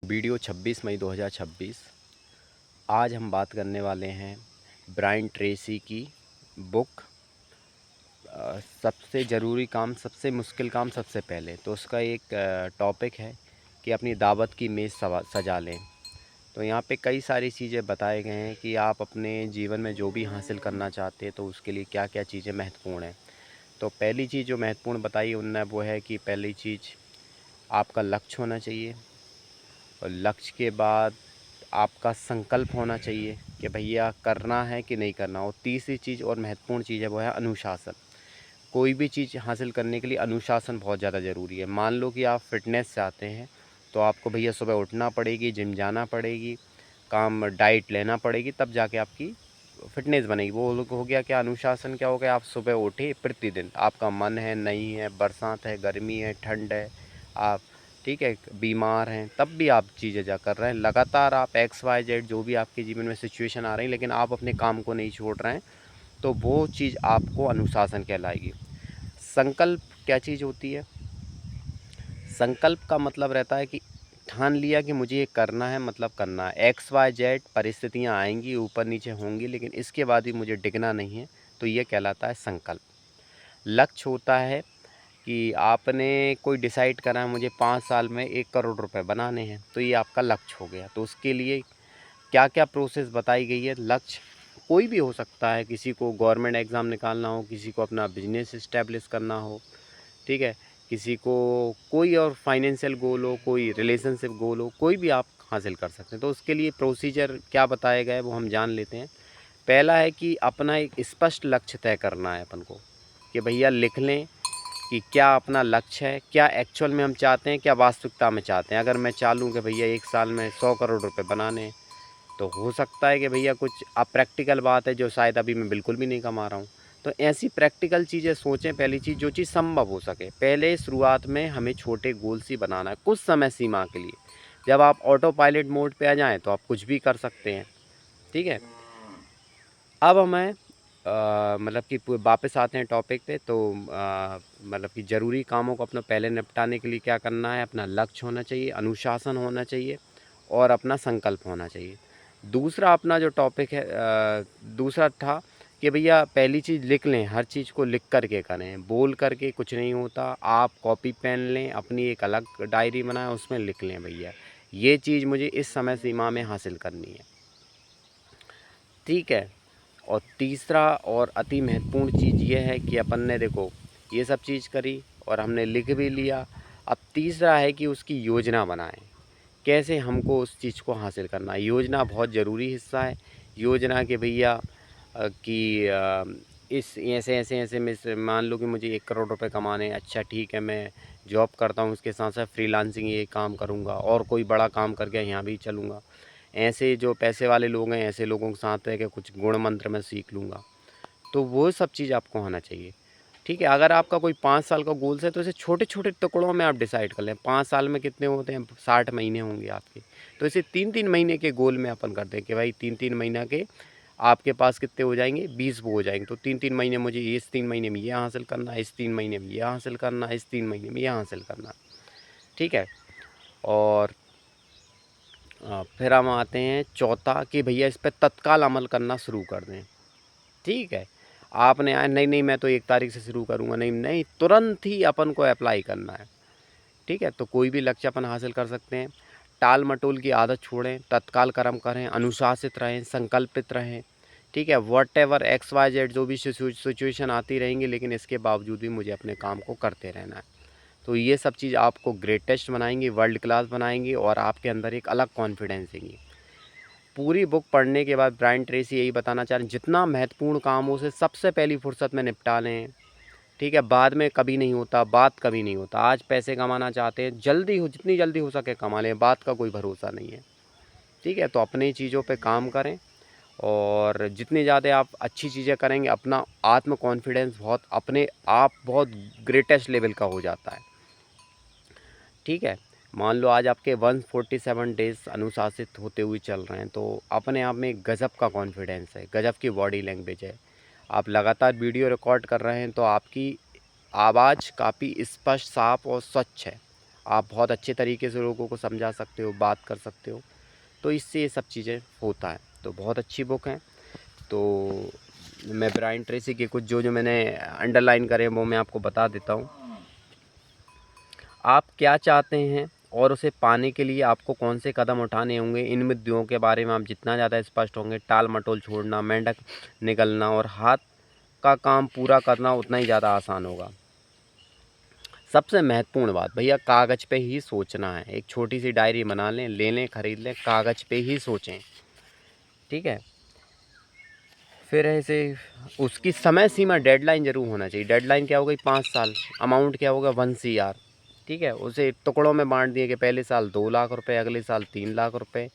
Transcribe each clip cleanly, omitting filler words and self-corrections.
Video 26 मई 2026। आज हम बात करने वाले हैं ब्रायन ट्रेसी की बुक सबसे ज़रूरी काम, सबसे मुश्किल काम सबसे पहले। तो उसका एक टॉपिक है कि अपनी दावत की मेज़ सजा लें। तो यहाँ पे कई सारी चीज़ें बताए गए हैं कि आप अपने जीवन में जो भी हासिल करना चाहते हैं तो उसके लिए क्या क्या चीज़ें महत्वपूर्ण हैं। तो पहली चीज़ जो महत्वपूर्ण बताई उनने वो है कि पहली चीज़ आपका लक्ष्य होना चाहिए, और लक्ष्य के बाद आपका संकल्प होना चाहिए कि भैया करना है कि नहीं करना। और तीसरी चीज़ और महत्वपूर्ण चीज़ है वो है अनुशासन। कोई भी चीज़ हासिल करने के लिए अनुशासन बहुत ज़्यादा ज़रूरी है। मान लो कि आप फ़िटनेस चाहते हैं तो आपको भैया सुबह उठना पड़ेगी, जिम जाना पड़ेगी, काम डाइट लेना पड़ेगी, तब जाके आपकी फ़िटनेस बनेगी। वो हो गया क्या अनुशासन, क्या हो गया, आप सुबह उठे प्रतिदिन, आपका मन है नहीं है, बरसात है, गर्मी है, ठंड है, आप ठीक है बीमार हैं, तब भी आप चीज़ें जा कर रहे हैं लगातार। आप XYZ जो भी आपके जीवन में सिचुएशन आ रही है, लेकिन आप अपने काम को नहीं छोड़ रहे हैं, तो वो चीज़ आपको अनुशासन कहलाएगी। संकल्प क्या चीज़ होती है? संकल्प का मतलब रहता है कि ठान लिया कि मुझे ये करना है, मतलब करना है। XYZ परिस्थितियाँ आएंगी, ऊपर नीचे होंगी, लेकिन इसके बाद भी मुझे डिगना नहीं है, तो ये कहलाता है संकल्प। लक्ष्य होता है कि आपने कोई डिसाइड करा है मुझे 5 साल में 1 करोड़ रुपए बनाने हैं, तो ये आपका लक्ष्य हो गया। तो उसके लिए क्या क्या प्रोसेस बताई गई है। लक्ष्य कोई भी हो सकता है, किसी को गवर्नमेंट एग्ज़ाम निकालना हो, किसी को अपना बिजनेस इस्टेब्लिश करना हो, ठीक है, किसी को कोई और फाइनेंशियल गोल हो, कोई रिलेशनशिप गोल हो, कोई भी आप हासिल कर सकते हैं। तो उसके लिए प्रोसीजर क्या बताया गया है वो हम जान लेते हैं। पहला है कि अपना एक स्पष्ट लक्ष्य तय करना है अपन को, कि भैया लिख लें कि क्या अपना लक्ष्य है, क्या एक्चुअल में हम चाहते हैं, क्या वास्तविकता में चाहते हैं। अगर मैं चाहूँ कि भैया 1 साल में 100 करोड़ रुपए बनाने हैं, तो हो सकता है कि भैया कुछ अप्रैक्टिकल बात है जो शायद अभी मैं बिल्कुल भी नहीं कमा रहा हूँ। तो ऐसी प्रैक्टिकल चीज़ें सोचें। पहली चीज़, जो चीज़ संभव हो सके। पहले शुरुआत में हमें छोटे गोल्स ही बनाना है कुछ समय सीमा के लिए। जब आप ऑटो पायलट मोड पे आ जाएँ तो आप कुछ भी कर सकते हैं, ठीक है। अब हमें मतलब कि वापस आते हैं टॉपिक पे। तो मतलब कि ज़रूरी कामों को अपना पहले निपटाने के लिए क्या करना है, अपना लक्ष्य होना चाहिए, अनुशासन होना चाहिए, और अपना संकल्प होना चाहिए। दूसरा अपना जो टॉपिक है दूसरा था कि भैया पहली चीज़ लिख लें, हर चीज़ को लिख कर के करें, बोल करके कुछ नहीं होता। आप कॉपी पेन लें, अपनी एक अलग डायरी बनाएं, उसमें लिख लें भैया ये चीज़ मुझे इस समय सीमा में हासिल करनी है, ठीक है। और तीसरा और अति महत्वपूर्ण चीज़ ये है कि अपन ने देखो ये सब चीज़ करी और हमने लिख भी लिया। अब तीसरा है कि उसकी योजना बनाएं, कैसे हमको उस चीज़ को हासिल करना है। योजना बहुत ज़रूरी हिस्सा है। योजना के भैया कि इस ऐसे ऐसे ऐसे में से मान लो कि मुझे 1 करोड़ रुपए कमाने हैं। अच्छा ठीक है, मैं जॉब करता हूँ, उसके साथ साथ फ्रीलांसिंग ये काम करूँगा, और कोई बड़ा काम करके यहाँ भी चलूँगा। ऐसे जो पैसे वाले लोग हैं, ऐसे लोगों के साथ रह के कुछ गुण मंत्र मैं सीख लूँगा। तो वो सब चीज़ आपको होना चाहिए, ठीक है। अगर आपका कोई 5 साल का गोल्स है तो इसे छोटे छोटे टुकड़ों में आप डिसाइड कर लें। 5 साल में कितने होते हैं, 60 महीने होंगे आपके, तो इसे 3-3 महीने के गोल में अपन करते हैं कि भाई 3-3 महीना के आपके पास कितने हो जाएंगे, 20 वो हो जाएंगे। तो 3-3 महीने मुझे इस 3 महीने में ये हासिल करना है, इस 3 महीने में ये हासिल करना है, इस 3 महीने में ये हासिल करना है, ठीक है। और फिर हम आते हैं चौथा कि भैया इस पर तत्काल अमल करना शुरू कर दें, ठीक है। आपने आया नहीं नहीं मैं तो 1 तारीख से शुरू करूँगा, नहीं नहीं, तुरंत ही अपन को अप्लाई करना है, ठीक है। तो कोई भी लक्ष्य अपन हासिल कर सकते हैं। टाल मटोल की आदत छोड़ें, तत्काल कर्म करें, अनुशासित रहें, संकल्पित रहें, ठीक है। व्हाटएवर XYZ जो भी सिचुएशन आती रहेंगी, लेकिन इसके बावजूद भी मुझे अपने काम को करते रहना है। तो ये सब चीज़ आपको ग्रेटेस्ट बनाएंगी, वर्ल्ड क्लास बनाएंगी, और आपके अंदर एक अलग कॉन्फिडेंस देंगी। पूरी बुक पढ़ने के बाद ब्रायन ट्रेसी यही बताना चाह रहे हैं, जितना महत्वपूर्ण काम हो उसे सबसे पहली फुर्सत में निपटा लें, ठीक है। बाद में कभी नहीं होता, बात कभी नहीं होता। आज पैसे कमाना चाहते हैं, जल्दी हो, जितनी जल्दी हो सके कमा लें, बात का कोई भरोसा नहीं है, ठीक है। तो अपनी चीज़ों पे काम करें, और जितनी ज़्यादा आप अच्छी चीज़ें करेंगे, अपना आत्म कॉन्फिडेंस बहुत अपने आप बहुत ग्रेटेस्ट लेवल का हो जाता है, ठीक है। मान लो आज आपके 147 डेज अनुशासित होते हुए चल रहे हैं, तो अपने आप में एक गज़ब का कॉन्फिडेंस है, गज़ब की बॉडी लैंग्वेज है। आप लगातार वीडियो रिकॉर्ड कर रहे हैं तो आपकी आवाज़ काफ़ी स्पष्ट, साफ और स्वच्छ है। आप बहुत अच्छे तरीके से लोगों को समझा सकते हो, बात कर सकते हो, तो इससे ये सब चीज़ें होता है। तो बहुत अच्छी बुक है। तो मैं ब्रायन ट्रेसी के कुछ जो मैंने अंडरलाइन करे वो मैं आपको बता देता हूँ। आप क्या चाहते हैं और उसे पाने के लिए आपको कौन से कदम उठाने होंगे, इन मुद्दों के बारे में आप जितना ज़्यादा स्पष्ट होंगे, टाल मटोल छोड़ना, मेंढक निकलना और हाथ का काम पूरा करना उतना ही ज़्यादा आसान होगा। सबसे महत्वपूर्ण बात भैया, कागज़ पे ही सोचना है। एक छोटी सी डायरी बना लें, ले लें, ख़रीद लें, कागज़ पे ही सोचें, ठीक है। फिर ऐसे उसकी समय सीमा डेडलाइन ज़रूर होना चाहिए। डेडलाइन क्या हो गई, 5 साल। अमाउंट क्या होगा, 1 CR, ठीक है। उसे टुकड़ों में बांट दिए कि पहले साल 2 लाख रुपए, अगले साल 3 लाख रुपए,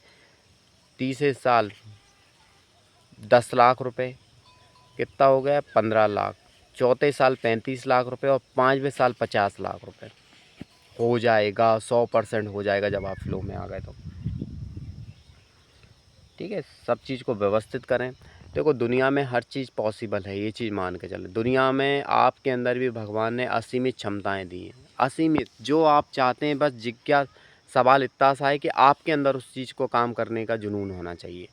तीसरे साल 10 लाख रुपए, कितना हो गया, 15 लाख। चौथे साल 35 लाख रुपए और 5वें साल 50 लाख रुपए। हो जाएगा, 100% हो जाएगा जब आप फ्लो में आ गए तो, ठीक है। सब चीज़ को व्यवस्थित करें। देखो दुनिया में हर चीज़ पॉसिबल है, ये चीज़ मान के चलें। दुनिया में आपके अंदर भी भगवान ने असीमित क्षमताएं दी हैं, असीमित। जो आप चाहते हैं, बस सवाल इतना सा है कि आपके अंदर उस चीज़ को काम करने का जुनून होना चाहिए।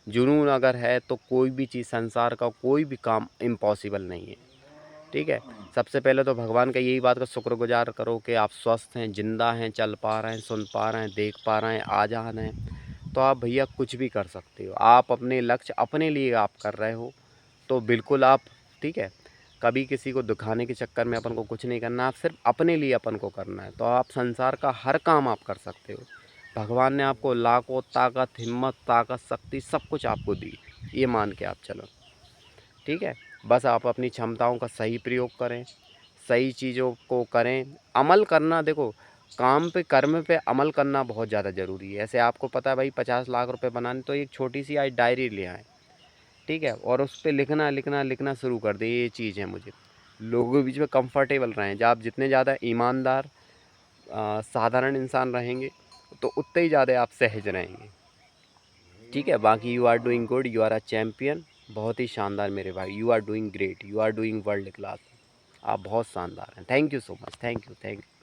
जुनून अगर है तो कोई भी चीज़, संसार का कोई भी काम इम्पॉसिबल नहीं है, ठीक है। सबसे पहले तो भगवान का यही बात का शुक्रगुजार करो कि आप स्वस्थ हैं, ज़िंदा हैं, चल पा रहे हैं, सुन पा रहे हैं, देख पा रहे हैं, आज़ाद हैं। तो आप भैया कुछ भी कर सकते हो। आप अपने लक्ष्य अपने लिए आप कर रहे हो तो बिल्कुल आप, ठीक है। कभी किसी को दिखाने के चक्कर में अपन को कुछ नहीं करना, आप सिर्फ अपने लिए अपन को करना है। तो आप संसार का हर काम आप कर सकते हो। भगवान ने आपको लाखों ताकत, हिम्मत, ताकत, शक्ति सब कुछ आपको दी, ये मान के आप चलो, ठीक है। बस आप अपनी क्षमताओं का सही प्रयोग करें, सही चीज़ों को करें, अमल करना। देखो काम पे, कर्म पे अमल करना बहुत ज़्यादा ज़रूरी है। ऐसे आपको पता है भाई 50 लाख रुपए बनाने, तो एक छोटी सी आज डायरी ले आएँ, ठीक है, और उस पे लिखना लिखना लिखना शुरू कर दें, ये चीज़ है मुझे। लोगों के बीच में कंफर्टेबल रहें। जब आप जितने ज़्यादा ईमानदार, साधारण इंसान रहेंगे तो उतने ही ज़्यादा आप सहज रहेंगे, ठीक है। बाकी you are doing good, you are a champion. बहुत ही शानदार मेरे भाई, you are doing great, you are doing world class. आप बहुत शानदार हैं। Thank you so much, thank you, thank you.